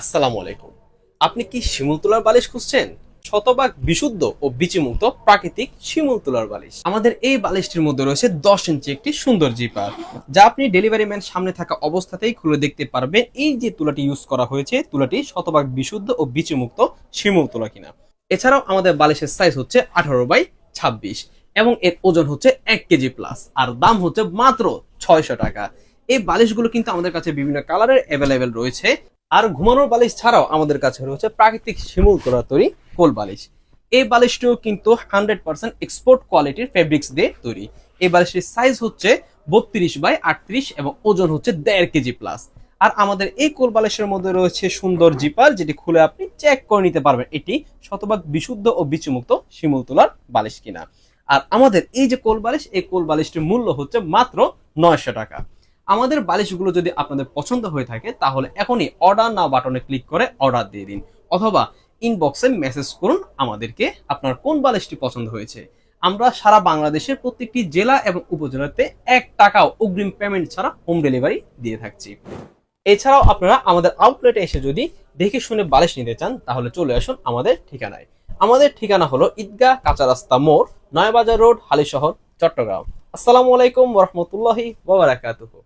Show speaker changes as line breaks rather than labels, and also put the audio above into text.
আসসালামু আলাইকুম। আপনি কি শিমুল তুলার বালিশ খুঁজছেন? শতভাগ বিশুদ্ধ ও বিচিমুক্ত প্রাকৃতিক শিমুল তুলার বালিশ। আমাদের এই বালিশটির মধ্যে রয়েছে 10 ইঞ্চি একটি সুন্দর জিপার, যা আপনি ডেলিভারি ম্যান সামনে থাকা অবস্থাতেই খুলে দেখতে পারবেন এই যে তুলাটি ইউজ করা হয়েছে, তুলাটি শতভাগ বিশুদ্ধ ও বিচিমুক্ত শিমুল তুলা কিনা। এছাড়াও আমাদের বালিশের সাইজ হচ্ছে 18x26 এবং এর ওজন হচ্ছে 1 কেজি প্লাস, আর দাম হচ্ছে মাত্র 600 টাকা। এই বালিশগুলো কিন্তু আমাদের কাছে বিভিন্ন কালারের অ্যাভেলেবেল রয়েছে। আর ঘুমানোর বালিশ ছাড়াও আমাদের কাছে রয়েছে প্রাকৃতিক শিমুল তোলা তৈরি কোল বালিশ। এই বালিশটিও কিন্তু 100% এক্সপোর্ট কোয়ালিটির ফেব্রিক্স দিয়ে তৈরি। এই বালিশটির সাইজ হচ্ছে 32x38 এবং ওজন হচ্ছে 1.5 কেজি প্লাস। আর আমাদের এই কোল বালিশের মধ্যে রয়েছে সুন্দর জিপার, যেটি খুলে আপনি চেক করে নিতে পারবেন এটি শতভাগ বিশুদ্ধ ও বিচিমুক্ত শিমুল তোলার বালিশ কিনা। আর আমাদের এই যে কোল বালিশ, এই কোল বালিশটির মূল্য হচ্ছে মাত্র 900 টাকা। আমাদের বালিশগুলো যদি আপনাদের পছন্দ হয়ে থাকে তাহলে এখনই অর্ডার নাও বাটনে ক্লিক করে অর্ডার দিয়ে দিন, অথবা ইনবক্সে মেসেজ করুন আমাদেরকে আপনার কোন বালিশটি পছন্দ হয়েছে। আমরা সারা বাংলাদেশের প্রত্যেকটি জেলা এবং উপজেলাতে 1 টাকাও অগ্রিম পেমেন্ট ছাড়া হোম ডেলিভারি দিয়ে থাকছি। এছাড়াও আপনারা আমাদের আউটলেটে এসে যদি দেখে শুনে বালিশ নিতে চান তাহলে চলে আসুন আমাদের ঠিকানায়। আমাদের ঠিকানা হলো ঈদগাহ কাঁচা রাস্তা মোড়, নয়াবাজার রোড, হালিশহর, চট্টগ্রাম। আসসালামু আলাইকুম ওয়া রাহমাতুল্লাহি ওয়া বারাকাতুহু।